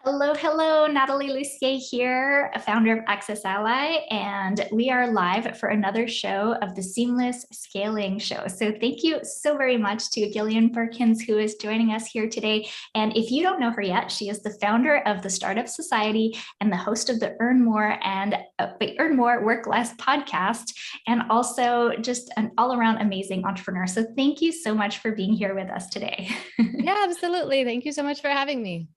Hello, hello, Natalie Lucier here, a founder of Access Ally, and we are live for another show of the Seamless Scaling Show. So thank you so very much to Gillian Perkins, who is joining us here today. And if you don't know her yet, she is the founder of the Startup Society and the host of the Earn More Work Less podcast, and also just an all-around amazing entrepreneur. So thank you so much for being here with us today. Yeah, absolutely. Thank you so much for having me.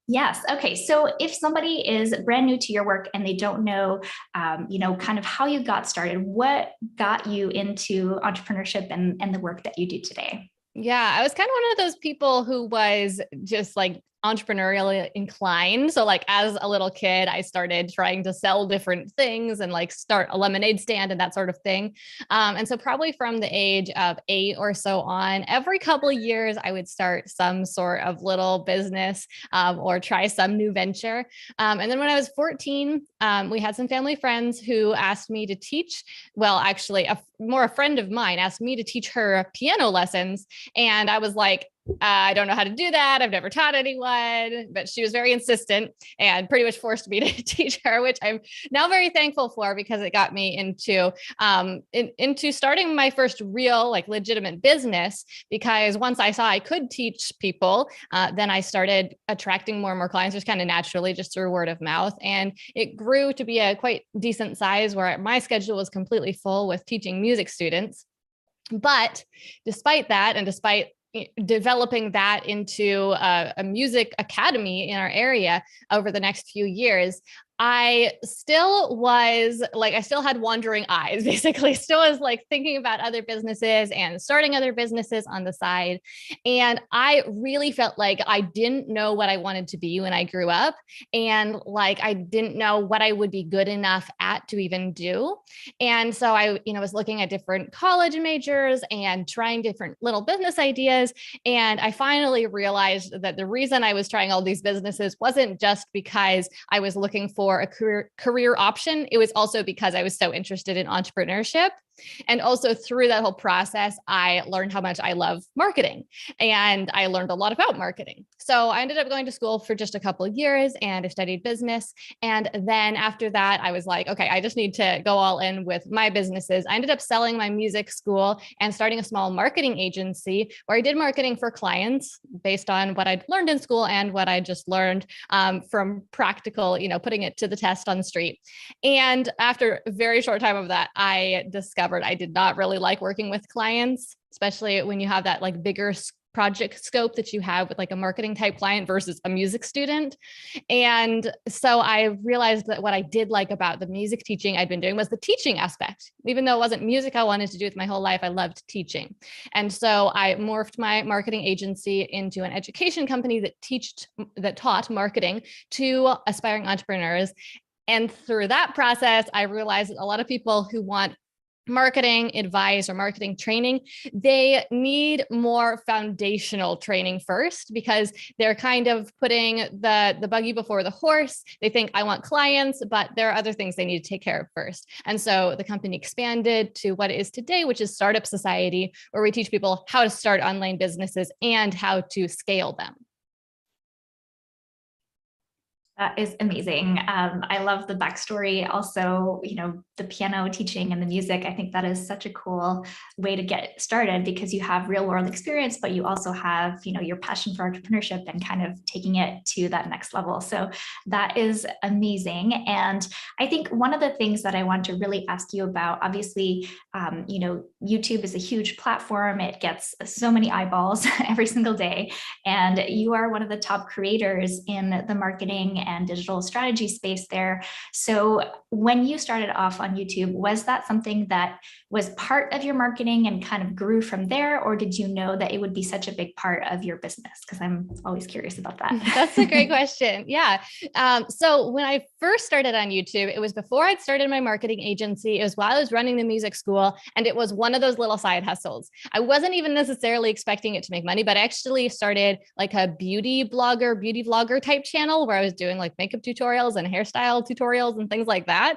Yes. Okay. So if somebody is brand new to your work and they don't know, kind of how you got started, what got you into entrepreneurship and the work that you do today? Yeah, I was kind of one of those people who was just like entrepreneurially inclined. So like as a little kid, I started trying to sell different things and like start a lemonade stand and that sort of thing. And so probably from the age of 8 or so on, every couple of years, I would start some sort of little business or try some new venture. And then when I was 14, we had some family friends who asked me to teach. Well, actually, a friend of mine asked me to teach her piano lessons. And I was like, I don't know how to do that. I've never taught anyone, but she was very insistent and pretty much forced me to teach her, which I'm now very thankful for because it got me into starting my first real, like legitimate business. Because once I saw I could teach people, then I started attracting more and more clients just kind of naturally, just through word of mouth. And it grew to be a quite decent size where my schedule was completely full with teaching music students. But despite that, and despite developing that into a music academy in our area over the next few years, I still had wandering eyes, basically, still was like thinking about other businesses and starting other businesses on the side. And I really felt like I didn't know what I wanted to be when I grew up. And like, I didn't know what I would be good enough at to even do. And so I, was looking at different college majors and trying different little business ideas. And I finally realized that the reason I was trying all these businesses wasn't just because I was looking for a career option. It was also because I was so interested in entrepreneurship. And also through that whole process, I learned how much I love marketing, and I learned a lot about marketing. So I ended up going to school for just a couple of years and I studied business. And then after that, I was like, okay, I just need to go all in with my businesses. I ended up selling my music school and starting a small marketing agency where I did marketing for clients based on what I'd learned in school and what I just learned from practical, putting it to the test on the street. And after a very short time of that, I discovered I did not really like working with clients, especially when you have that like bigger project scope that you have with like a marketing type client versus a music student. And so I realized that what I did like about the music teaching I'd been doing was the teaching aspect. Even though it wasn't music I wanted to do with my whole life, I loved teaching. And so I morphed my marketing agency into an education company that taught marketing to aspiring entrepreneurs. And through that process, I realized that a lot of people who want marketing advice or marketing training, they need more foundational training first, because they're kind of putting the buggy before the horse. They think, I want clients, but there are other things they need to take care of first. And so the company expanded to what it is today, which is Startup Society, where we teach people how to start online businesses and how to scale them. That is amazing. I love the backstory. Also, the piano teaching and the music. I think that is such a cool way to get started because you have real world experience, but you also have, your passion for entrepreneurship and kind of taking it to that next level. So that is amazing. And I think one of the things that I want to really ask you about, obviously, YouTube is a huge platform. It gets so many eyeballs every single day. And you are one of the top creators in the marketing and digital strategy space there. So when you started off on YouTube, was that something that was part of your marketing and kind of grew from there? Or did you know that it would be such a big part of your business? Because I'm always curious about that. That's a great question. Yeah. So when I first started on YouTube, it was before I'd started my marketing agency. It was while I was running the music school, and it was one of those little side hustles. I wasn't even necessarily expecting it to make money, but I actually started like a beauty vlogger type channel where I was doing doing like makeup tutorials and hairstyle tutorials and things like that.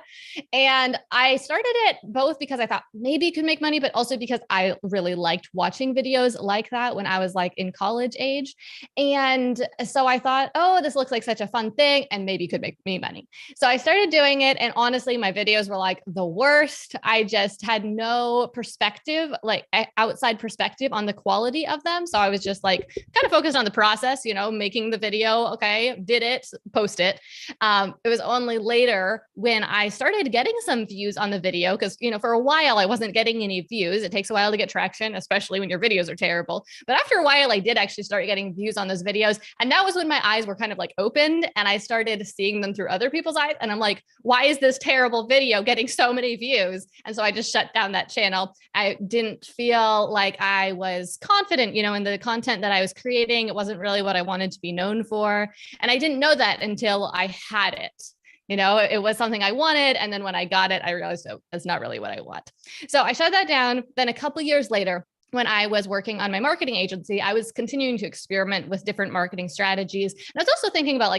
And I started it both because I thought maybe you could make money, but also because I really liked watching videos like that when I was like in college age. And so I thought, oh, this looks like such a fun thing and maybe could make me money. So I started doing it. And honestly, my videos were like the worst. I just had no perspective, like outside perspective on the quality of them. So I was just like kind of focused on the process, making the video. Okay, did it, post it. It was only later when I started getting some views on the video because, for a while I wasn't getting any views. It takes a while to get traction, especially when your videos are terrible. But after a while, I did actually start getting views on those videos. And that was when my eyes were kind of like opened and I started seeing them through other people's eyes. And I'm like, why is this terrible video getting so many views? And so I just shut down that channel. I didn't feel like I was confident, in the content that I was creating. It wasn't really what I wanted to be known for. And I didn't know that until I had it. It was something I wanted. And then when I got it, I realized, oh, that's not really what I want. So I shut that down. Then a couple of years later, when I was working on my marketing agency, I was continuing to experiment with different marketing strategies. And I was also thinking about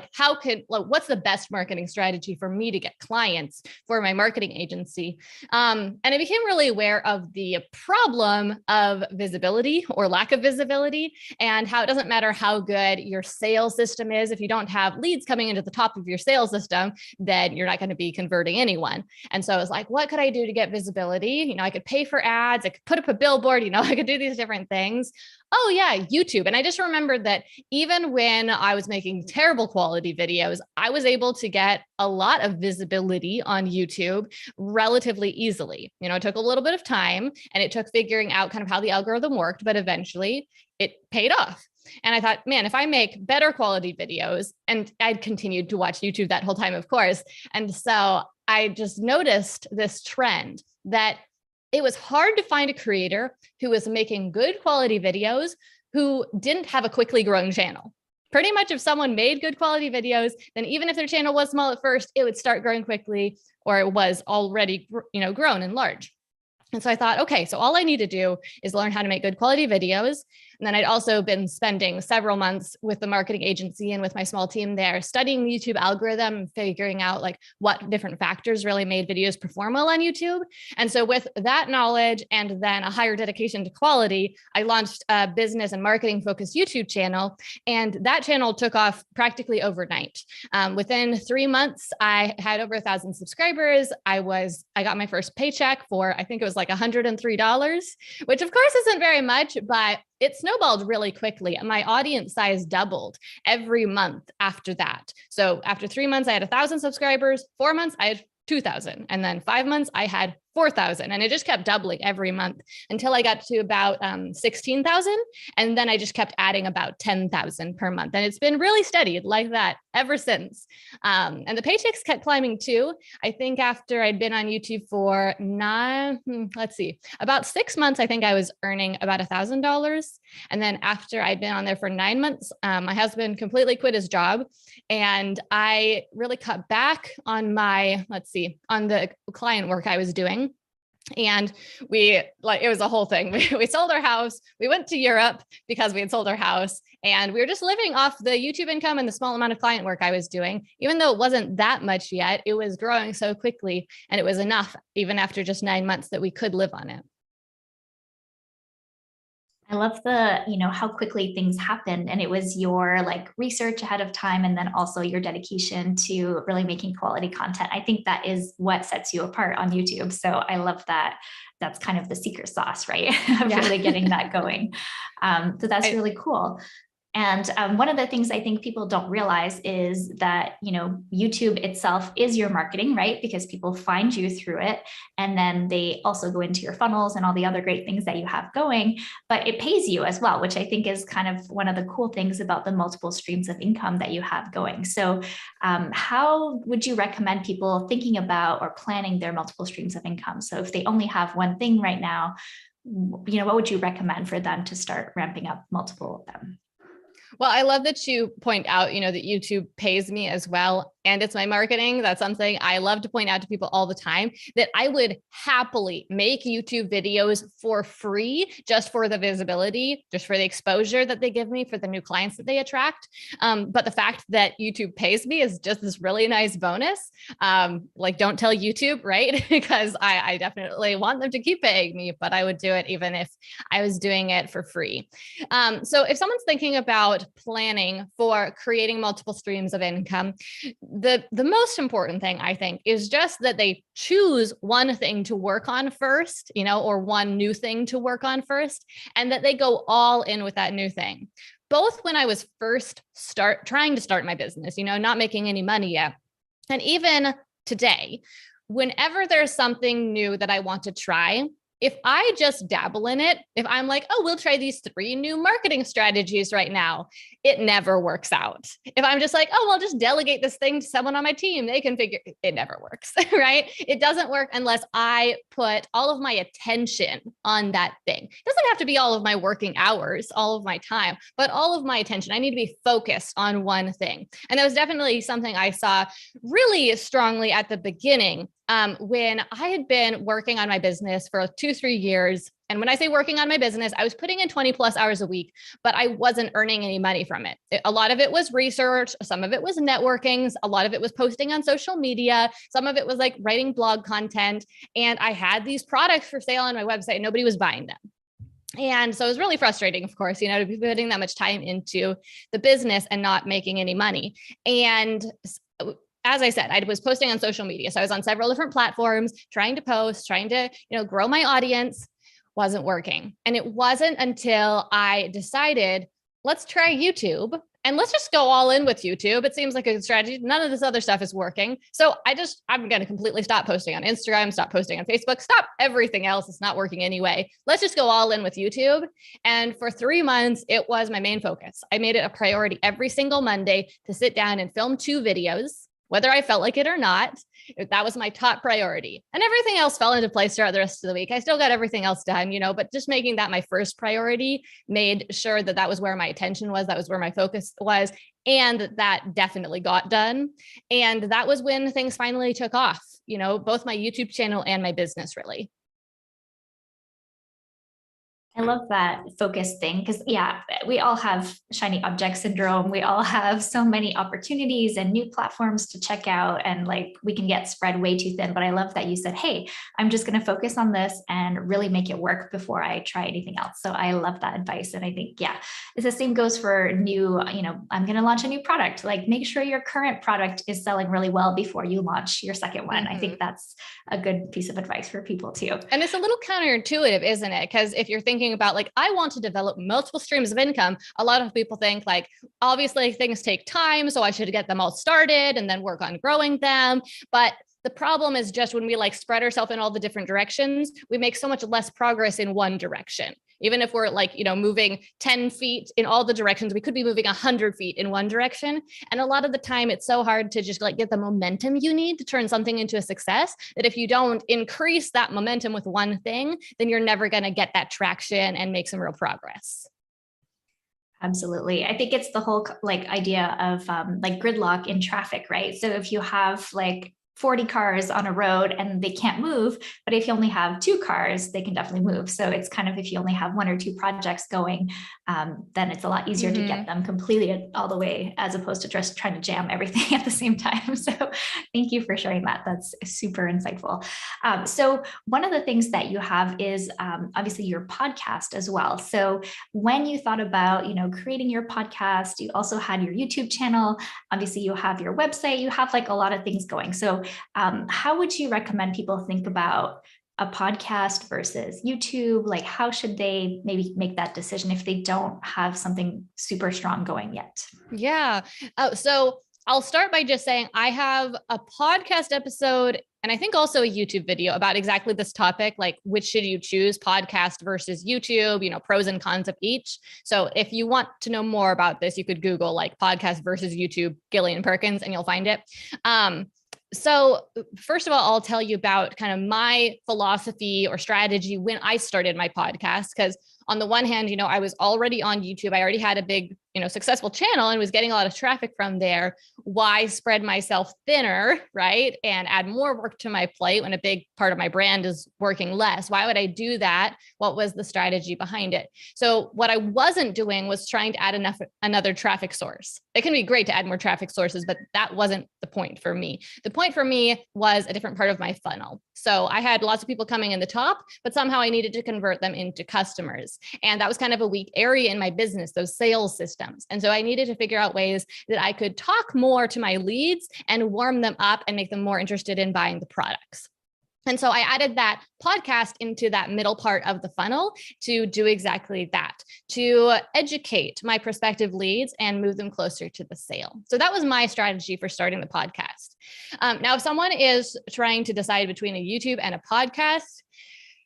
what's the best marketing strategy for me to get clients for my marketing agency. And I became really aware of the problem of visibility or lack of visibility and how it doesn't matter how good your sales system is. If you don't have leads coming into the top of your sales system, then you're not going to be converting anyone. And so I was like, what could I do to get visibility? I could pay for ads. I could put up a billboard, I could do these different things. Oh yeah, YouTube. And I just remembered that even when I was making terrible quality videos, I was able to get a lot of visibility on YouTube relatively easily. It took a little bit of time and it took figuring out kind of how the algorithm worked, but eventually it paid off. And I thought, man, if I make better quality videos, and I'd continued to watch YouTube that whole time, of course. And so I just noticed this trend that it was hard to find a creator who was making good quality videos who didn't have a quickly growing channel. Pretty much if someone made good quality videos, then even if their channel was small at first, it would start growing quickly or it was already, grown and large. And so I thought, okay, so all I need to do is learn how to make good quality videos. And then I'd also been spending several months with the marketing agency and with my small team there, studying the YouTube algorithm, figuring out like what different factors really made videos perform well on YouTube. And so with that knowledge and then a higher dedication to quality, I launched a business and marketing focused YouTube channel. And that channel took off practically overnight. Within 3 months, I had over 1,000 subscribers. I got my first paycheck for, I think it was like $103, which of course isn't very much, but it snowballed really quickly. And my audience size doubled every month after that. So after 3 months, I had 1,000 subscribers. 4 months, I had 2,000. And then 5 months, I had 4,000. And it just kept doubling every month until I got to about 16,000. And then I just kept adding about 10,000 per month. And it's been really steady like that ever since. And the paychecks kept climbing too. I think after I'd been on YouTube for about 6 months, I think I was earning about $1,000. And then after I'd been on there for 9 months, my husband completely quit his job. And I really cut back on on the client work I was doing. And it was a whole thing. We sold our house. We went to Europe because we had sold our house and we were just living off the YouTube income and the small amount of client work I was doing. Even though it wasn't that much yet, it was growing so quickly and it was enough even after just 9 months that we could live on it. I love how quickly things happen. And it was your research ahead of time and then also your dedication to really making quality content. I think that is what sets you apart on YouTube. So I love that. That's kind of the secret sauce, right? Of really getting that going. So that's really cool. And one of the things I think people don't realize is that, YouTube itself is your marketing, right? Because people find you through it. And then they also go into your funnels and all the other great things that you have going, but it pays you as well, which I think is kind of one of the cool things about the multiple streams of income that you have going. So how would you recommend people thinking about or planning their multiple streams of income? So if they only have one thing right now, what would you recommend for them to start ramping up multiple of them? Well, I love that you point out, that YouTube pays me as well. and it's my marketing. That's something I love to point out to people all the time, that I would happily make YouTube videos for free, just for the visibility, just for the exposure that they give me, for the new clients that they attract. But the fact that YouTube pays me is just this really nice bonus. Like, don't tell YouTube, right? Because I definitely want them to keep paying me, but I would do it even if I was doing it for free. So if someone's thinking about planning for creating multiple streams of income, the most important thing, I think, is just that they choose one thing to work on first, or one new thing to work on first, and that they go all in with that new thing. Both when I was first trying to start my business, not making any money yet, and even today, whenever there's something new that I want to try, if I just dabble in it, if I'm like, oh, we'll try these 3 new marketing strategies right now, it never works out. If I'm just like, oh, I'll just delegate this thing to someone on my team, they can figure it, never works, right? It doesn't work unless I put all of my attention on that thing. It doesn't have to be all of my working hours, all of my time, but all of my attention. I need to be focused on one thing. And that was definitely something I saw really strongly at the beginning, when I had been working on my business for 2-3 years. And when I say working on my business, I was putting in 20 plus hours a week, but I wasn't earning any money from it. A lot of it was research. Some of it was networking. A lot of it was posting on social media. Some of it was like writing blog content. And I had these products for sale on my website. Nobody was buying them. And so it was really frustrating, of course, to be putting that much time into the business and not making any money. And as I said, I was posting on social media. So I was on several different platforms, trying to post, trying to, grow my audience. Wasn't working. And it wasn't until I decided, let's try YouTube and let's just go all in with YouTube. It seems like a good strategy. None of this other stuff is working. So I'm going to completely stop posting on Instagram, stop posting on Facebook, stop everything else. It's not working anyway. Let's just go all in with YouTube. And for 3 months, it was my main focus. I made it a priority every single Monday to sit down and film 2 videos, whether I felt like it or not. That was my top priority. And everything else fell into place throughout the rest of the week. I still got everything else done, but just making that my first priority made sure that that was where my attention was. That was where my focus was. And that definitely got done. And that was when things finally took off, both my YouTube channel and my business, really. I love that focus thing because, we all have shiny object syndrome. We all have so many opportunities and new platforms to check out, and we can get spread way too thin. But I love that you said, hey, I'm just going to focus on this and really make it work before I try anything else. So I love that advice. And I think, it's the same goes for new, I'm going to launch a new product. Make sure your current product is selling really well before you launch your second one. I think that's a good piece of advice for people too. And it's a little counterintuitive, isn't it? Because if you're thinking about I want to develop multiple streams of income, a lot of people think obviously things take time, so I should get them all started and then work on growing them. But the problem is just when we spread ourselves in all the different directions, we make so much less progress in one direction. Even if we're moving 10 feet in all the directions, we could be moving 100 feet in one direction. And a lot of the time it's so hard to just get the momentum you need to turn something into a success, that if you don't increase that momentum with one thing, then you're never going to get that traction and make some real progress. Absolutely. I think it's the whole idea of gridlock in traffic, right? So if you have 40 cars on a road and they can't move, but if you only have 2 cars, they can definitely move. So it's kind of, if you only have 1 or 2 projects going, then it's a lot easier to get them completed all the way, as opposed to just trying to jam everything at the same time. So thank you for sharing that. That's super insightful. So one of the things that you have is obviously your podcast as well. So when you thought about, creating your podcast, you also had your YouTube channel. Obviously you have your website, you have a lot of things going. So how would you recommend people think about a podcast versus YouTube? How should they maybe make that decision if they don't have something super strong going yet? Yeah. So I'll start by just saying I have a podcast episode and I think also a YouTube video about exactly this topic, which should you choose, podcast versus YouTube, pros and cons of each. So if you want to know more about this, you could Google podcast versus YouTube, Gillian Perkins, and you'll find it. So first of all, I'll tell you about kind of my philosophy or strategy when I started my podcast, because on the one hand, I was already on YouTube. I already had a big, successful channel and was getting a lot of traffic from there, why spread myself thinner, right? And add more work to my plate when a big part of my brand is working less? Why would I do that? What was the strategy behind it? So what I wasn't doing was trying to add another traffic source. It can be great to add more traffic sources, but that wasn't the point for me. The point for me was a different part of my funnel. So I had lots of people coming in the top, but somehow I needed to convert them into customers. And that was kind of a weak area in my business, those sales systems. And so I needed to figure out ways that I could talk more to my leads and warm them up and make them more interested in buying the products. And so I added that podcast into that middle part of the funnel to do exactly that, to educate my prospective leads and move them closer to the sale. So that was my strategy for starting the podcast. Now, if someone is trying to decide between a YouTube and a podcast,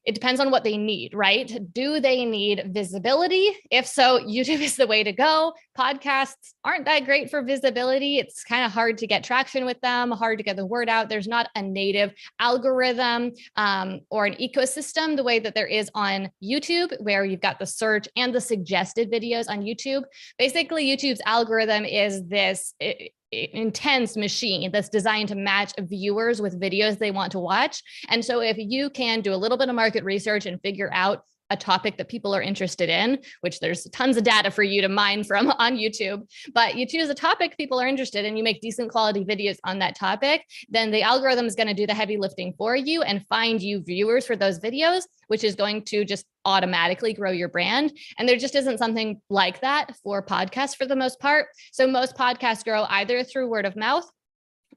it depends on what they need, right? Do they need visibility? If so, YouTube is the way to go. Podcasts aren't that great for visibility. It's kind of hard to get traction with them, hard to get the word out. There's not a native algorithm or an ecosystem the way that there is on YouTube, where you've got the search and the suggested videos on YouTube. Basically, YouTube's algorithm is this intense machine that's designed to match viewers with videos they want to watch. And so if you can do a little bit of market research and figure out a topic that people are interested in, which there's tons of data for you to mine from on YouTube, but you choose a topic people are interested in, you make decent quality videos on that topic, then the algorithm is going to do the heavy lifting for you and find you viewers for those videos, which is going to just automatically grow your brand. And there just isn't something like that for podcasts for the most part. So most podcasts grow either through word of mouth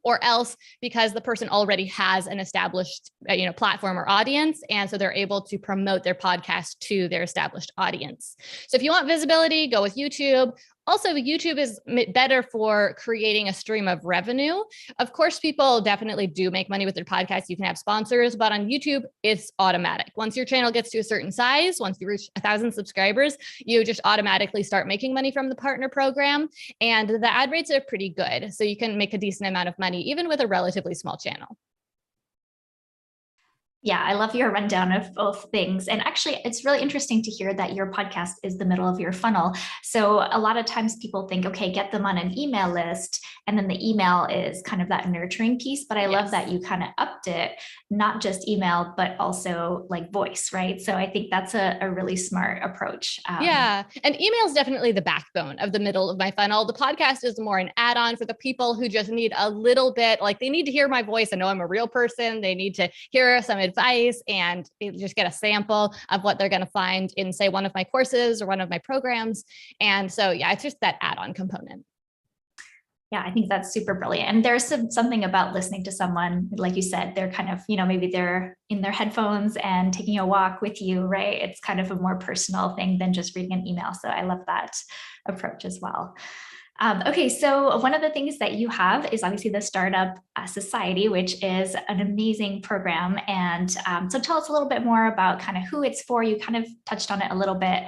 or else because the person already has an established platform or audience. And so they're able to promote their podcast to their established audience. So if you want visibility, go with YouTube. Also, YouTube is better for creating a stream of revenue. Of course, people definitely do make money with their podcasts. You can have sponsors, but on YouTube, it's automatic. Once your channel gets to a certain size, once you reach 1,000 subscribers, you just automatically start making money from the partner program. And the ad rates are pretty good. So you can make a decent amount of money, even with a relatively small channel. Yeah, I love your rundown of both things. And actually, it's really interesting to hear that your podcast is the middle of your funnel. So a lot of times people think, okay, get them on an email list. And then the email is kind of that nurturing piece. But I love that you kind of upped it, not just email, but also like voice, right? So I think that's a really smart approach. Yeah. And email is definitely the backbone of the middle of my funnel. The podcast is more an add-on for the people who just need a little bit, like they need to hear my voice and know I'm a real person. They need to hear some advice and just get a sample of what they're going to find in, say, one of my courses or one of my programs. And so, yeah, it's just that add-on component. Yeah, I think that's super brilliant. And there's something about listening to someone, like you said, they're kind of, maybe they're in their headphones and taking a walk with you, right? It's kind of a more personal thing than just reading an email. So I love that approach as well. Okay, so one of the things that you have is obviously the Startup Society, which is an amazing program. And so tell us a little bit more about kind of who it's for. You kind of touched on it a little bit,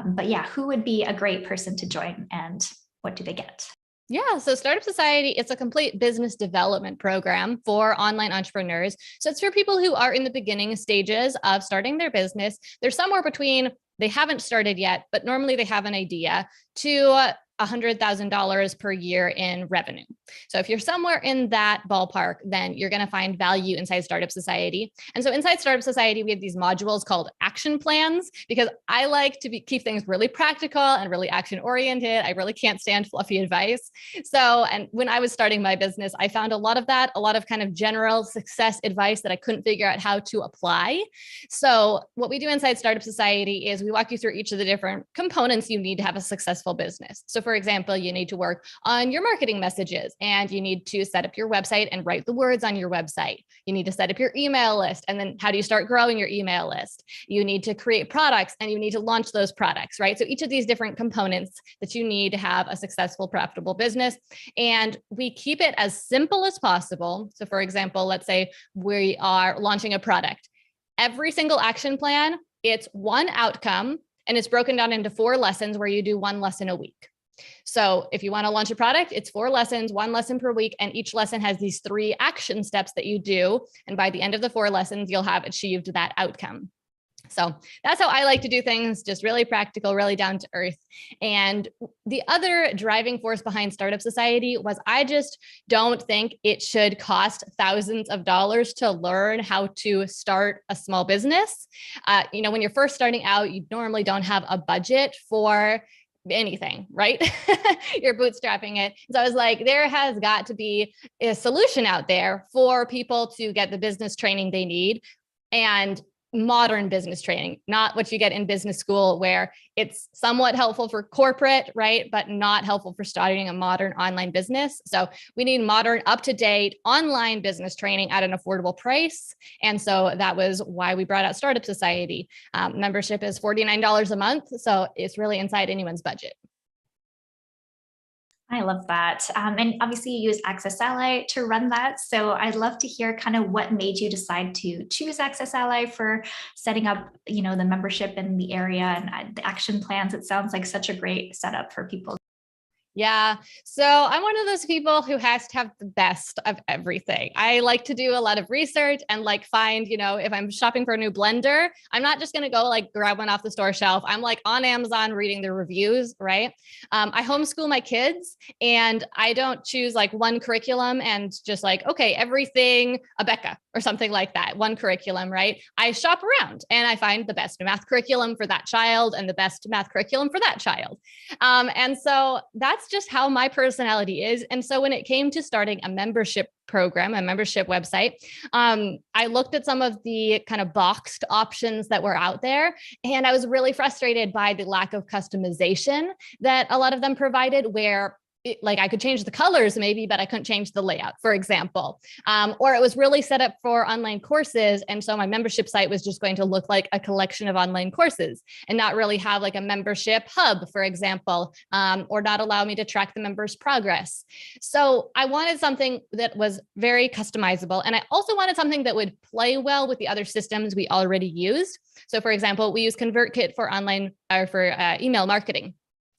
but yeah, who would be a great person to join and what do they get? Yeah. So Startup Society, it's a complete business development program for online entrepreneurs. So it's for people who are in the beginning stages of starting their business. They're somewhere between they haven't started yet, but normally they have an idea, to $100,000 per year in revenue. So if you're somewhere in that ballpark, then you're going to find value inside Startup Society. And so inside Startup Society, we have these modules called action plans, because I like to keep things really practical and really action oriented. I really can't stand fluffy advice. So, and when I was starting my business, I found a lot of that, a lot of kind of general success advice that I couldn't figure out how to apply. So what we do inside Startup Society is we walk you through each of the different components you need to have a successful business. So for example, you need to work on your marketing messages and you need to set up your website and write the words on your website. You need to set up your email list. And then how do you start growing your email list? You need to create products and you need to launch those products, right? So each of these different components that you need to have a successful, profitable business. And we keep it as simple as possible. So for example, let's say we are launching a product. Every single action plan, it's one outcome and it's broken down into 4 lessons where you do 1 lesson a week. So if you want to launch a product, it's 4 lessons, 1 lesson per week. And each lesson has these 3 action steps that you do. And by the end of the 4 lessons, you'll have achieved that outcome. So that's how I like to do things, just really practical, really down to earth. And the other driving force behind Startup Society was I just don't think it should cost thousands of dollars to learn how to start a small business. When you're first starting out, you normally don't have a budget for anything, right? You're bootstrapping it. So I was like, there has got to be a solution out there for people to get the business training they need, and modern business training, not what you get in business school, where it's somewhat helpful for corporate, right? But not helpful for starting a modern online business. So we need modern, up-to-date online business training at an affordable price. And so that was why we brought out Startup Society. Membership is $49 a month. So it's really inside anyone's budget. I love that. And obviously you use Access Ally to run that. So I'd love to hear kind of what made you decide to choose Access Ally for setting up, the membership in the area and the action plans. It sounds like such a great setup for people. Yeah. So I'm one of those people who has to have the best of everything. I like to do a lot of research and find, if I'm shopping for a new blender, I'm not just going to go grab one off the store shelf. I'm on Amazon reading the reviews, right? I homeschool my kids, and I don't choose one curriculum and just okay, everything Abeka or something like that. One curriculum, right? I shop around and I find the best math curriculum for that child and the best math curriculum for that child. And so that's just how my personality is. And so when it came to starting a membership program, a membership website, I looked at some of the kind of boxed options that were out there, and I was really frustrated by the lack of customization that a lot of them provided, where I could change the colors maybe, but I couldn't change the layout, for example. Or it was really set up for online courses. And so my membership site was just going to look like a collection of online courses and not really have a membership hub, for example, or not allow me to track the members' progress. So I wanted something that was very customizable. And I also wanted something that would play well with the other systems we already used. So for example, we use ConvertKit for online or for email marketing.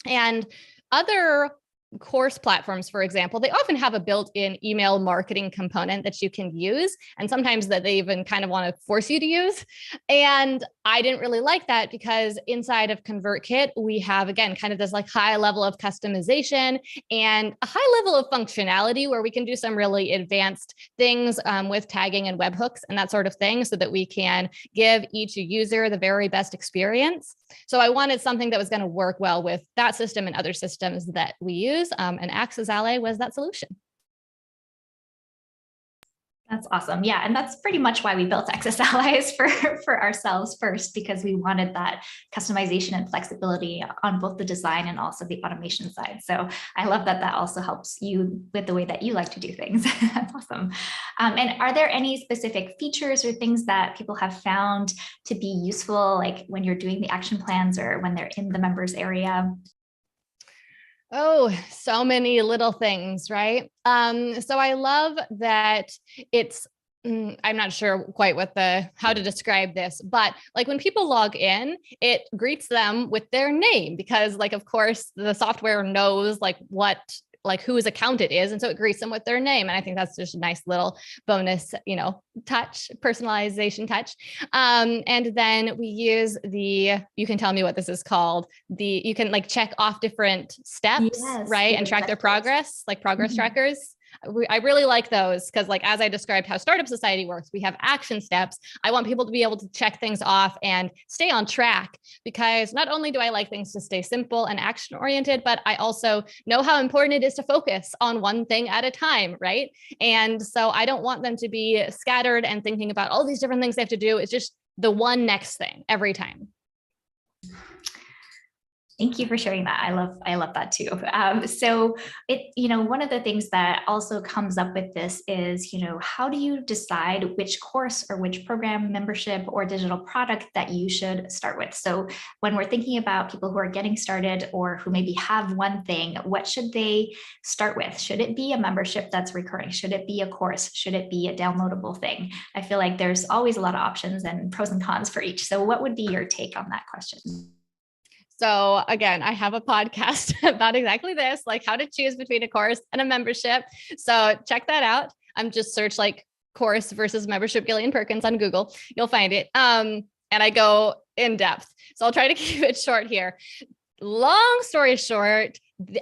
And other course platforms, for example, they often have a built-in email marketing component that you can use, and sometimes that they even kind of want to force you to use. And I didn't really like that, because inside of ConvertKit, we have, again, kind of this high level of customization and a high level of functionality where we can do some really advanced things with tagging and webhooks and that sort of thing, so that we can give each user the very best experience. So I wanted something that was going to work well with that system and other systems that we use. And Access Ally was that solution. That's awesome. Yeah. And that's pretty much why we built Access Allies for ourselves first, because we wanted that customization and flexibility on both the design and also the automation side. So I love that also helps you with the way that you like to do things. That's awesome. And are there any specific features or things that people have found to be useful, when you're doing the action plans or when they're in the members area? Oh, so many little things, right? So I love that it's, I'm not sure quite how to describe this, but when people log in, it greets them with their name, because of course the software knows whose account it is. And so it greets them with their name. And I think that's just a nice little bonus, touch, personalization touch. And then we use you can tell me what this is called. You can check off different steps, yes, right? And track their progress, progress trackers. I really like those, because as I described how Startup Society works, we have action steps. I want people to be able to check things off and stay on track, because not only do I like things to stay simple and action oriented, but I also know how important it is to focus on one thing at a time, right? And so I don't want them to be scattered and thinking about all these different things they have to do. It's just the one next thing every time. Thank you for sharing that. I love that too. So one of the things that also comes up with this is, how do you decide which course or which program, membership, or digital product that you should start with? So when we're thinking about people who are getting started or who maybe have one thing, what should they start with? Should it be a membership that's recurring? Should it be a course? Should it be a downloadable thing? I feel like there's always a lot of options and pros and cons for each. So what would be your take on that question? So again, I have a podcast about exactly this, how to choose between a course and a membership. So check that out. Just search course versus membership Gillian Perkins on Google. You'll find it. and I go in depth. So I'll try to keep it short here. Long story short,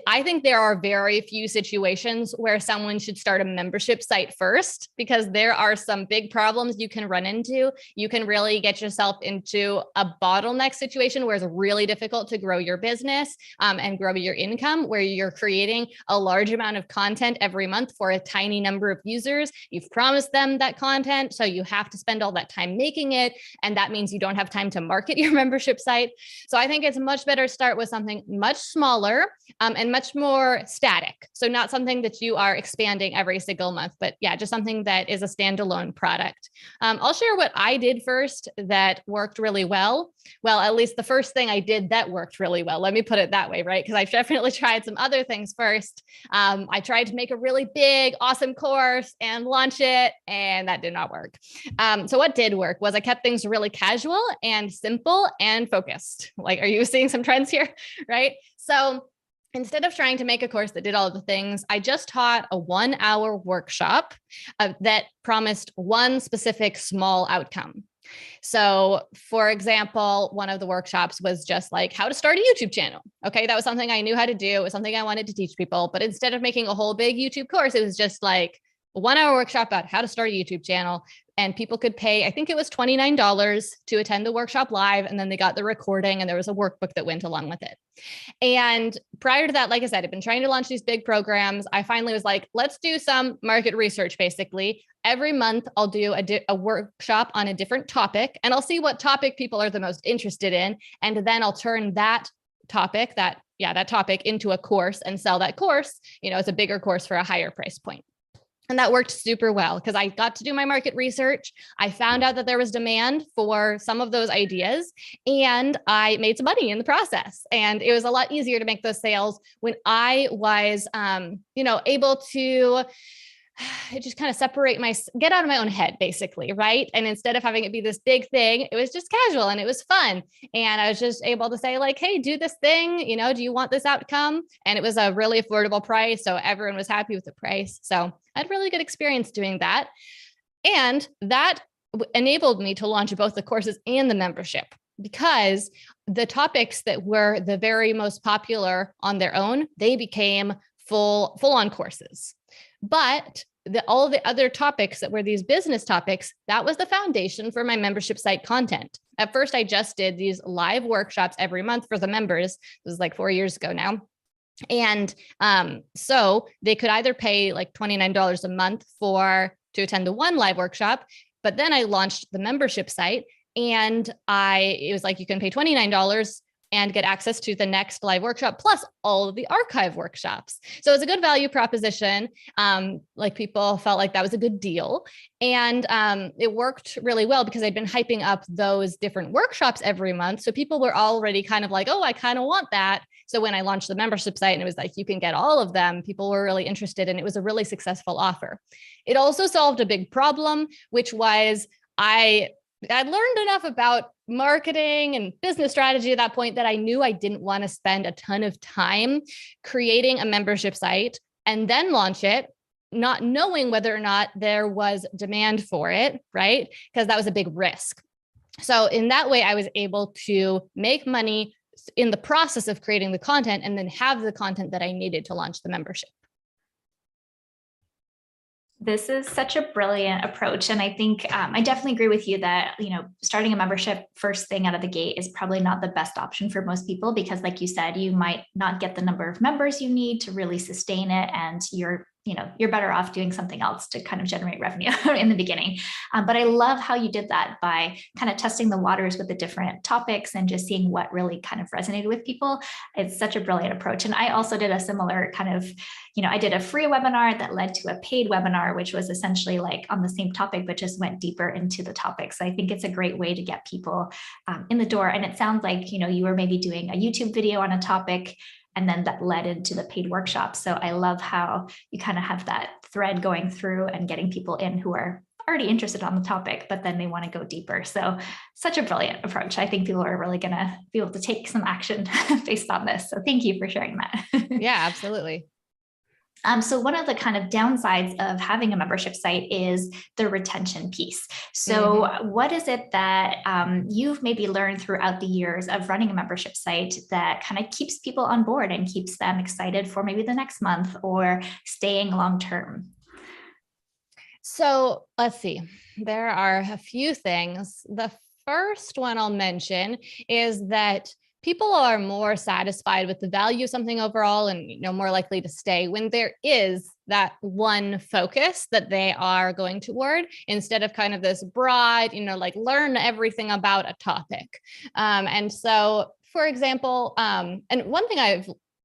I think there are very few situations where someone should start a membership site first, because there are some big problems you can run into. You can really get yourself into a bottleneck situation where it's really difficult to grow your business and grow your income, where you're creating a large amount of content every month for a tiny number of users. You've promised them that content, so you have to spend all that time making it. And that means you don't have time to market your membership site. So I think it's much better to start with something much smaller and much more static. So not something that you are expanding every single month, but yeah, just something that is a standalone product. I'll share what I did first that worked really well. Well, at least the first thing I did that worked really well. Let me put it that way, right? Because I've definitely tried some other things first. I tried to make a really big, awesome course and launch it, and that did not work. So what did work was I kept things really casual and simple and focused. Like, are you seeing some trends here? Right? So instead of trying to make a course that did all of the things, I just taught a 1-hour workshop that promised one specific small outcome. So for example, one of the workshops was just like how to start a YouTube channel. Okay. That was something I knew how to do. It was something I wanted to teach people, but instead of making a whole big YouTube course, it was just like a 1-hour workshop about how to start a YouTube channel. And people could pay, I think it was $29 to attend the workshop live. And then they got the recording and there was a workbook that went along with it. And prior to that, like I said, I've been trying to launch these big programs. I finally was like, let's do some market research. Basically, every month I'll do a workshop on a different topic, and I'll see what topic people are the most interested in. And then I'll turn that topic, that topic into a course and sell that course, as a bigger course for a higher price point. And that worked super well because I got to do my market research. I found out that there was demand for some of those ideas, and I made some money in the process. And it was a lot easier to make those sales when I was, able to just kind of get out of my own head, basically, right? And instead of having it be this big thing, it was just casual and it was fun. And I was just able to say like, hey, do this thing, do you want this outcome? And it was a really affordable price. So everyone was happy with the price. So I had a really good experience doing that. And that enabled me to launch both the courses and the membership, because the topics that were the very most popular on their own, they became full-on courses. But all the other topics that were these business topics, that was the foundation for my membership site content. At first, I just did these live workshops every month for the members. This was like 4 years ago now. And so they could either pay like $29 a month to attend the one live workshop, but then I launched the membership site, and it was like, you can pay $29 and get access to the next live workshop, plus all of the archive workshops. So it's a good value proposition. Like people felt like that was a good deal. And it worked really well because I'd been hyping up those different workshops every month. So people were already kind of like, oh, I kind of want that. So when I launched the membership site and it was like, you can get all of them, people were really interested, and it was a really successful offer. It also solved a big problem, which was I'd learned enough about marketing and business strategy at that point that I knew I didn't want to spend a ton of time creating a membership site and then launch it, not knowing whether or not there was demand for it, right? Because that was a big risk. So in that way, I was able to make money in the process of creating the content and then have the content that I needed to launch the membership. This is such a brilliant approach. And I think I definitely agree with you that, starting a membership first thing out of the gate is probably not the best option for most people, because like you said, you might not get the number of members you need to really sustain it. And you're better off doing something else to kind of generate revenue in the beginning. But I love how you did that by kind of testing the waters with the different topics and just seeing what really kind of resonated with people. It's such a brilliant approach. And I also did a similar kind of, I did a free webinar that led to a paid webinar, which was essentially like on the same topic, but just went deeper into the topic. So I think it's a great way to get people in the door. And it sounds like, you were maybe doing a YouTube video on a topic, and then that led into the paid workshop. So I love how you kind of have that thread going through and getting people in who are already interested on the topic, but then they want to go deeper. So such a brilliant approach. I think people are really going to be able to take some action based on this. So thank you for sharing that. Yeah, absolutely. So one of the kind of downsides of having a membership site is the retention piece. So what is it that you've maybe learned throughout the years of running a membership site that kind of keeps people on board and keeps them excited for maybe the next month or staying long term? So let's see, there are a few things. The first one I'll mention is that people are more satisfied with the value of something overall and more likely to stay when there is that one focus that they are going toward, instead of kind of this broad, like learn everything about a topic. And so, for example, and one thing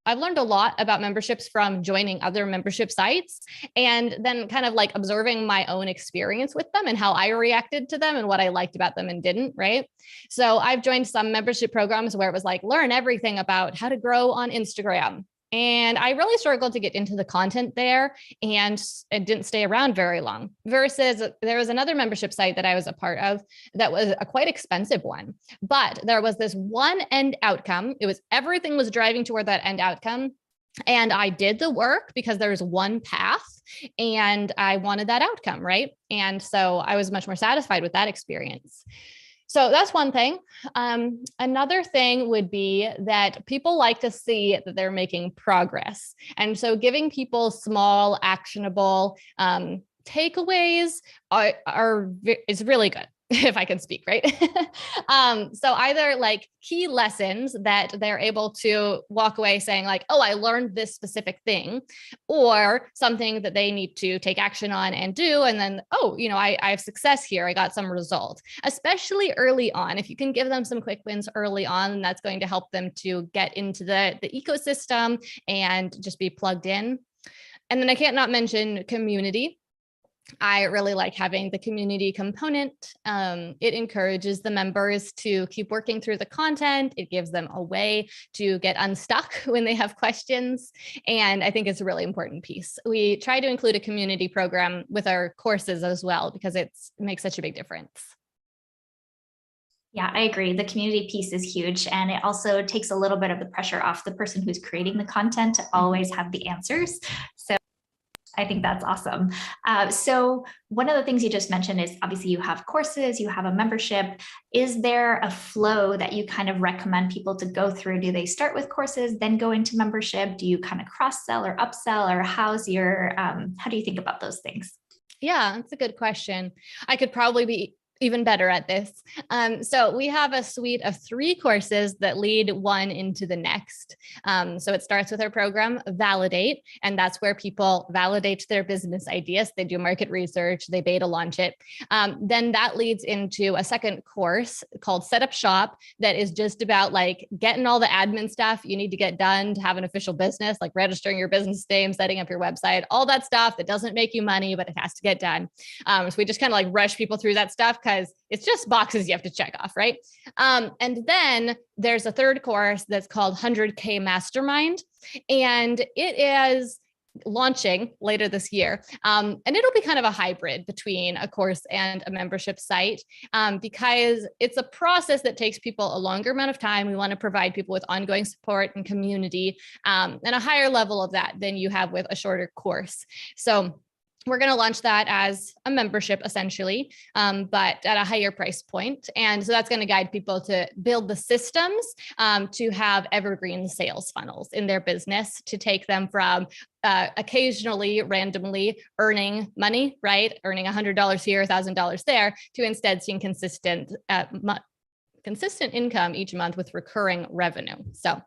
I've learned a lot about memberships from joining other membership sites and then kind of like observing my own experience with them and how I reacted to them and what I liked about them and didn't, right? So I've joined some membership programs where it was like, learn everything about how to grow on Instagram. And I really struggled to get into the content there, and it didn't stay around very long. Versus there was another membership site that I was a part of that was a quite expensive one, but there was this one end outcome. It was everything was driving toward that end outcome. And I did the work because there's one path and I wanted that outcome, right? And so I was much more satisfied with that experience. So that's one thing. Another thing would be that people like to see that they're making progress. And so giving people small, actionable takeaways is really good. If I can speak, right? So either like key lessons that they're able to walk away saying like, oh, I learned this specific thing, or something that they need to take action on and do. And then, oh, I have success here. I got some result, especially early on. If you can give them some quick wins early on, that's going to help them to get into the ecosystem and just be plugged in. And then I can't not mention community. I really like having the community component. It encourages the members to keep working through the content. It gives them a way to get unstuck when they have questions. And I think it's a really important piece. We try to include a community program with our courses as well, because it makes such a big difference. Yeah, I agree. The community piece is huge. And it also takes a little bit of the pressure off the person who's creating the content to always have the answers. So I think that's awesome. So one of the things you just mentioned is obviously you have courses, you have a membership. Is there a flow that you kind of recommend people to go through? Do they start with courses, then go into membership? Do you kind of cross-sell or upsell, or how do you think about those things? Yeah, that's a good question. I could probably be even better at this. So we have a suite of 3 courses that lead one into the next. So it starts with our program, Validate, and that's where people validate their business ideas. They do market research, they beta launch it. Then that leads into a second course called Set Up Shop that is just about like getting all the admin stuff you need to get done to have an official business, like registering your business name, setting up your website, all that stuff that doesn't make you money, but it has to get done. So we just kind of like rush people through that stuff because it's just boxes you have to check off, right? And then there's a third course that's called 100K Mastermind, and it is launching later this year. And it'll be kind of a hybrid between a course and a membership site, because it's a process that takes people a longer amount of time. We want to provide people with ongoing support and community, and a higher level of that than you have with a shorter course. So we're going to launch that as a membership essentially, but at a higher price point. And so that's going to guide people to build the systems to have evergreen sales funnels in their business, to take them from occasionally, randomly earning money, right? Earning $100 here, $1,000 there, to instead seeing consistent income each month with recurring revenue. So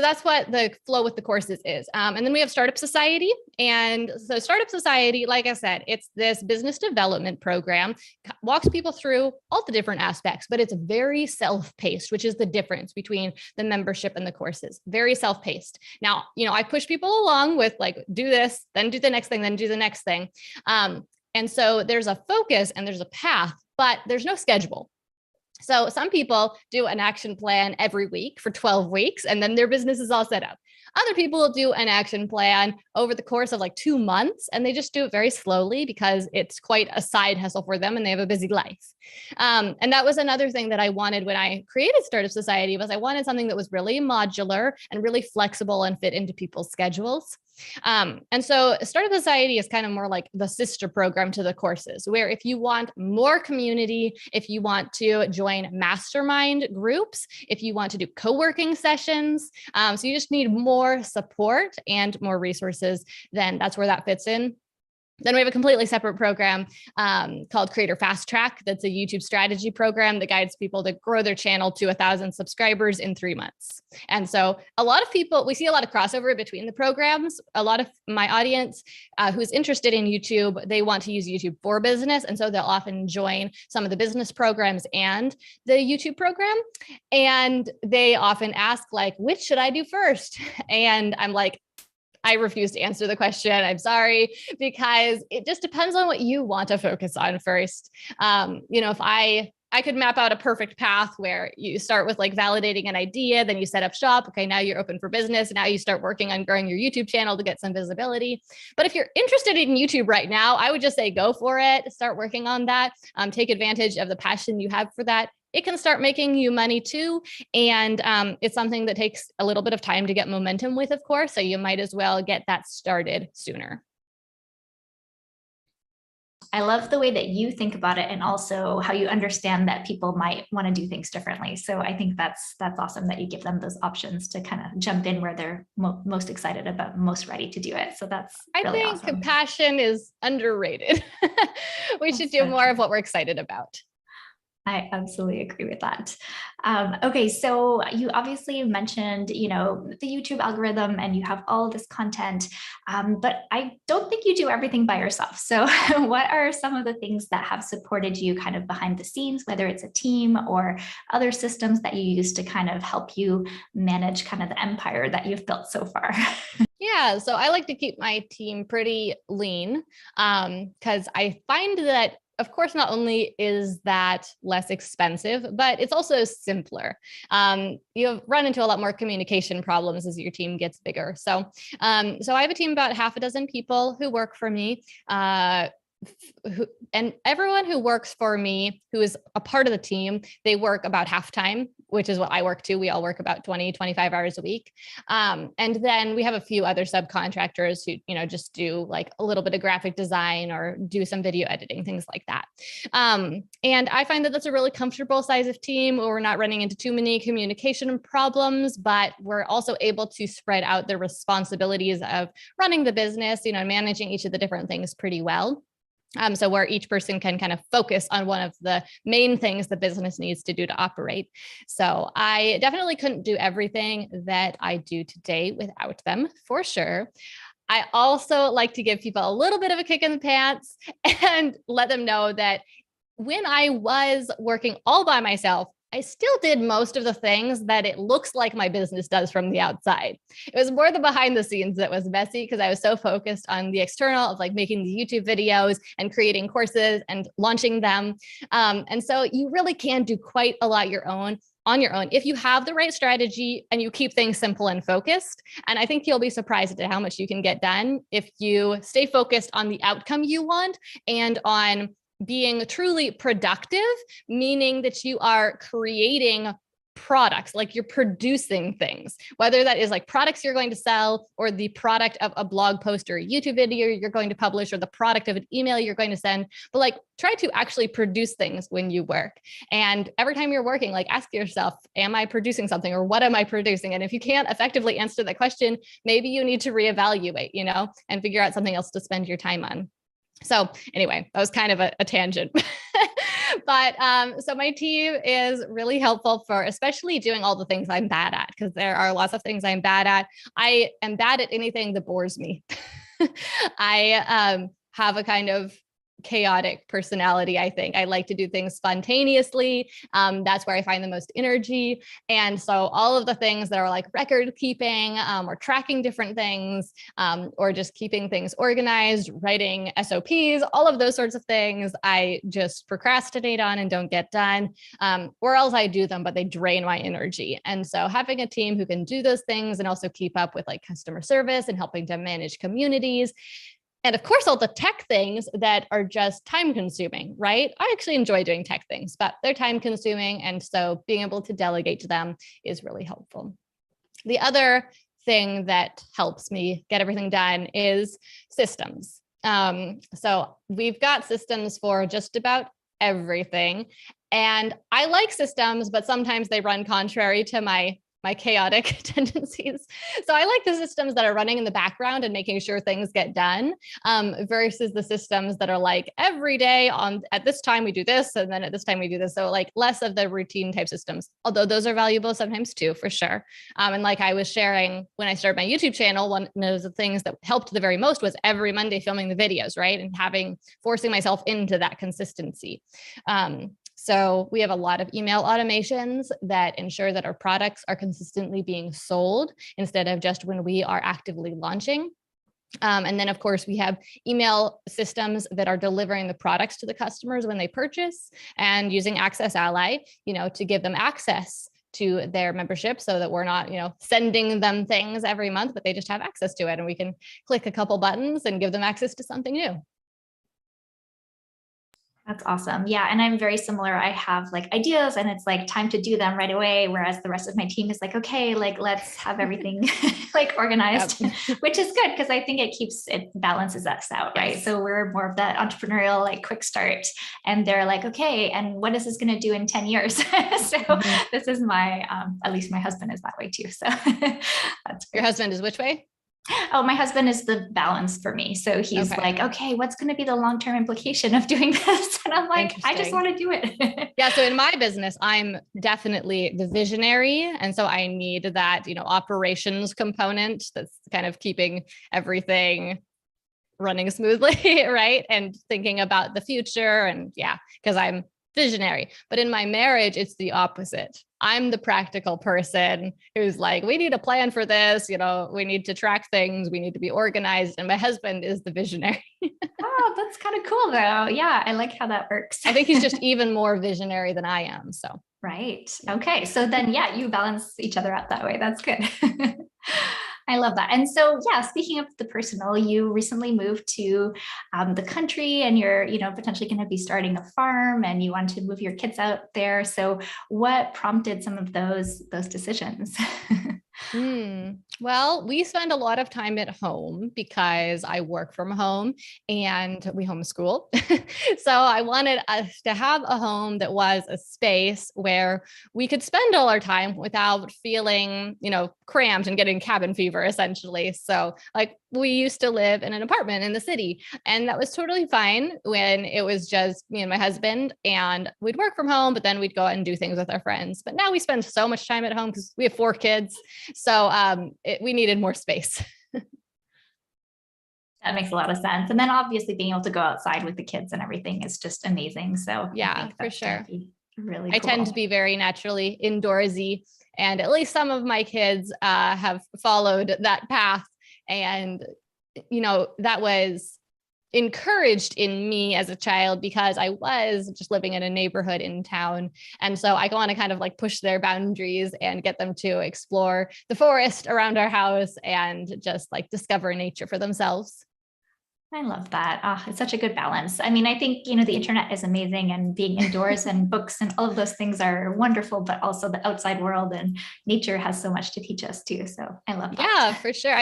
that's what the flow with the courses is. And then we have Startup Society. And so Startup Society, like I said, it's this business development program, walks people through all the different aspects, but it's very self-paced, which is the difference between the membership and the courses. Very self-paced. Now, I push people along with like, do this, then do the next thing, then do the next thing. And so there's a focus and there's a path, but there's no schedule. So some people do an action plan every week for 12 weeks, and then their business is all set up. Other people will do an action plan over the course of like 2 months, and they just do it very slowly because it's quite a side hustle for them and they have a busy life. And that was another thing that I wanted when I created Startup Society, was I wanted something that was really modular and really flexible and fit into people's schedules. And so Startup Society is kind of more like the sister program to the courses, where if you want more community, if you want to join mastermind groups, if you want to do co-working sessions, so you just need more support and more resources, then that's where that fits in. Then we have a completely separate program called Creator Fast Track. That's a YouTube strategy program that guides people to grow their channel to 1,000 subscribers in 3 months. And so a lot of people, we see a lot of crossover between the programs. A lot of my audience who's interested in YouTube, they want to use YouTube for business. And so they'll often join some of the business programs and the YouTube program. And they often ask like, which should I do first? And I'm like, I refuse to answer the question. I'm sorry, because it just depends on what you want to focus on first. If I could map out a perfect path where you start with like validating an idea, then you set up shop. Okay, now you're open for business. Now you start working on growing your YouTube channel to get some visibility. But if you're interested in YouTube right now, I would just say go for it. Start working on that. Take advantage of the passion you have for that. It can start making you money too. And it's something that takes a little bit of time to get momentum with, of course. So you might as well get that started sooner. I love the way that you think about it and also how you understand that people might want to do things differently. So I think that's awesome that you give them those options to kind of jump in where they're most excited about, most ready to do it. So that's really awesome. I think passion is underrated. We should do more of what we're excited about. I absolutely agree with that. Okay, so you obviously mentioned, the YouTube algorithm and you have all this content, but I don't think you do everything by yourself. So what are some of the things that have supported you kind of behind the scenes, whether it's a team or other systems that you use to kind of help you manage kind of the empire that you've built so far? Yeah, so I like to keep my team pretty lean because I find that, of course, not only is that less expensive, but it's also simpler. You run into a lot more communication problems as your team gets bigger. So I have a team about half a dozen people who work for me. And everyone who works for me, who is a part of the team, they work about half time, which is what I work too. We all work about 20, 25 hours a week. And then we have a few other subcontractors who, just do like a little bit of graphic design or do some video editing, things like that. And I find that that's a really comfortable size of team where we're not running into too many communication problems, but we're also able to spread out the responsibilities of running the business, managing each of the different things pretty well. So where each person can kind of focus on one of the main things the business needs to do to operate. So I definitely couldn't do everything that I do today without them, for sure. I also like to give people a little bit of a kick in the pants and let them know that when I was working all by myself, I still did most of the things that it looks like my business does from the outside. It was more the behind the scenes that was messy because I was so focused on the external of like making the YouTube videos and creating courses and launching them. And so you really can do quite a lot on your own if you have the right strategy and you keep things simple and focused. And I think you'll be surprised at how much you can get done if you stay focused on the outcome you want and on being truly productive, meaning that you are creating products, like you're producing things, whether that is like products you're going to sell or the product of a blog post or a YouTube video you're going to publish or the product of an email you're going to send, but like try to actually produce things when you work. And every time you're working, like ask yourself, am I producing something or what am I producing? And if you can't effectively answer that question, maybe you need to reevaluate, and figure out something else to spend your time on. So anyway, that was kind of a tangent, but so my team is really helpful for especially doing all the things I'm bad at, because there are lots of things I'm bad at. I am bad at anything that bores me. I have a kind of chaotic personality. I think I like to do things spontaneously. That's where I find the most energy. And so all of the things that are like record keeping or tracking different things or just keeping things organized, writing SOPs, all of those sorts of things, I just procrastinate on and don't get done, or else I do them, but they drain my energy. And so having a team who can do those things and also keep up with like customer service and helping to manage communities, and of course, all the tech things that are just time consuming, right? I actually enjoy doing tech things, but they're time consuming. And so being able to delegate to them is really helpful. The other thing that helps me get everything done is systems. So we've got systems for just about everything. And I like systems, but sometimes they run contrary to my chaotic tendencies. So I like the systems that are running in the background and making sure things get done, versus the systems that are like every day at this time we do this, and then at this time we do this. So like less of the routine type systems, although those are valuable sometimes too, for sure. And like I was sharing when I started my YouTube channel, one of the things that helped the very most was every Monday filming the videos, right? And forcing myself into that consistency. So we have a lot of email automations that ensure that our products are consistently being sold instead of just when we are actively launching. And then, of course, we have email systems that are delivering the products to the customers when they purchase, and using Access Ally, to give them access to their membership so that we're not, sending them things every month, but they just have access to it and we can click a couple buttons and give them access to something new. That's awesome. Yeah. And I'm very similar. I have like ideas and it's like time to do them right away. Whereas the rest of my team is like, okay, like let's have everything like organized, yep. Which is good because I think it balances us out, right? Yes. So we're more of that entrepreneurial, like quick start. And they're like, okay, and what is this going to do in 10 years? So this is at least my husband is that way too. So that's great. Your husband is which way? Oh, my husband is the balance for me. So he's like, okay, what's going to be the long-term implication of doing this? And I'm like, I just want to do it. Yeah. So in my business, I'm definitely the visionary. And so I need that, operations component that's kind of keeping everything running smoothly, right? And thinking about the future. And yeah, because I'm visionary. But in my marriage, it's the opposite. I'm the practical person who's like, we need a plan for this. We need to track things. We need to be organized. And my husband is the visionary. Oh, that's kind of cool though. Yeah. I like how that works. I think he's just even more visionary than I am. So. Right. Okay. So then, yeah, you balance each other out that way. That's good. I love that. And so, yeah, speaking of the personal, you recently moved to the country and you're, potentially going to be starting a farm and you want to move your kids out there. So what prompted some of those decisions? Well, we spend a lot of time at home because I work from home and we homeschool. So I wanted us to have a home that was a space where we could spend all our time without feeling, cramped and getting cabin fever, essentially. So like we used to live in an apartment in the city, and that was totally fine when it was just me and my husband, and we'd work from home, but then we'd go out and do things with our friends. But now we spend so much time at home because we have 4 kids. So we needed more space. That makes a lot of sense. And then obviously being able to go outside with the kids and everything is just amazing. So yeah, for sure. Really I tend to be very naturally indoorsy, and at least some of my kids have followed that path. And, that was encouraged in me as a child because I was just living in a neighborhood in town. And so I want to kind of like push their boundaries and get them to explore the forest around our house and just like discover nature for themselves. I love that. Oh, it's such a good balance. I mean, I think, the internet is amazing and being indoors and books and all of those things are wonderful, but also the outside world and nature has so much to teach us too. So I love that. Yeah, for sure.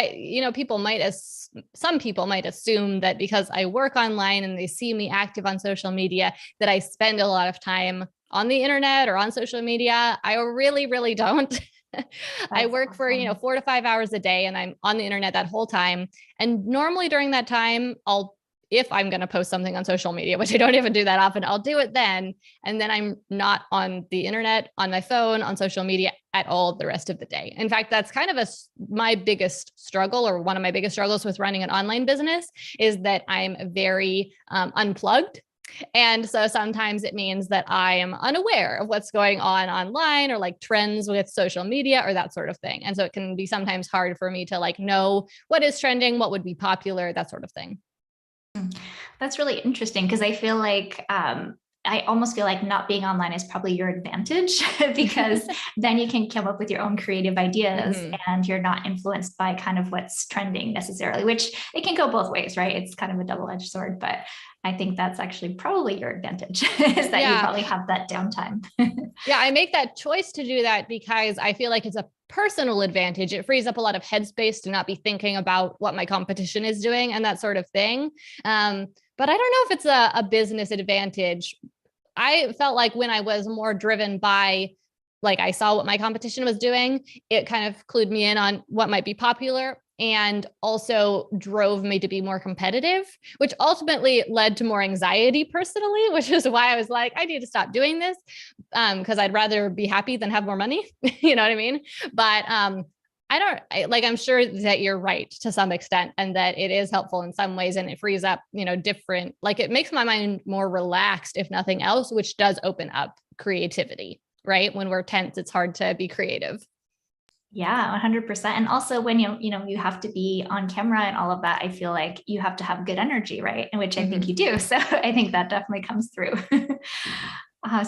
Some people might assume that because I work online and they see me active on social media, that I spend a lot of time on the internet or on social media. I really, really don't. I work for, 4 to 5 hours a day and I'm on the internet that whole time. And normally during that time, if I'm going to post something on social media, which I don't even do that often, I'll do it then. And then I'm not on the internet, on my phone, on social media at all the rest of the day. In fact, that's kind of my biggest struggle, or one of my biggest struggles with running an online business, is that I'm very unplugged. And so sometimes it means that I am unaware of what's going on online or like trends with social media or that sort of thing. And so it can be sometimes hard for me to like know what is trending, what would be popular, that sort of thing. That's really interesting because I feel like I almost feel like not being online is probably your advantage because then you can come up with your own creative ideas and you're not influenced by kind of what's trending necessarily, which it can go both ways, right? It's kind of a double-edged sword, but I think that's actually probably your advantage is that you probably have that downtime. Yeah, I make that choice to do that because I feel like it's a personal advantage. It frees up a lot of headspace to not be thinking about what my competition is doing and that sort of thing. But I don't know if it's a business advantage. I felt like when I was more driven by, like, I saw what my competition was doing, it kind of clued me in on what might be popular and also drove me to be more competitive, which ultimately led to more anxiety personally, which is why I was like, I need to stop doing this, because I'd rather be happy than have more money. You know what I mean? But I'm sure that you're right to some extent, and that it is helpful in some ways, and it frees up, different, like, it makes my mind more relaxed, if nothing else, which does open up creativity, right? When we're tense, it's hard to be creative. Yeah, 100%. And also when you have to be on camera and all of that, I feel like you have to have good energy, right? And which I think you do. So I think that definitely comes through.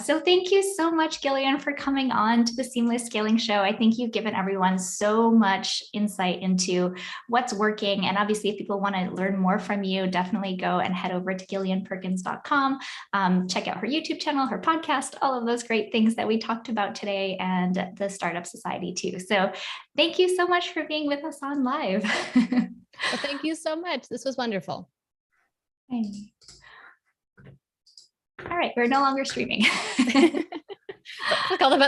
So thank you so much, Gillian, for coming on to the Seamless Scaling Show. I think you've given everyone so much insight into what's working. And obviously, if people want to learn more from you, definitely go and head over to gillianperkins.com. Check out her YouTube channel, her podcast, all of those great things that we talked about today, and the Startup Society too. So thank you so much for being with us on live. Well, thank you so much. This was wonderful. All right, we're no longer streaming. Click all the buttons.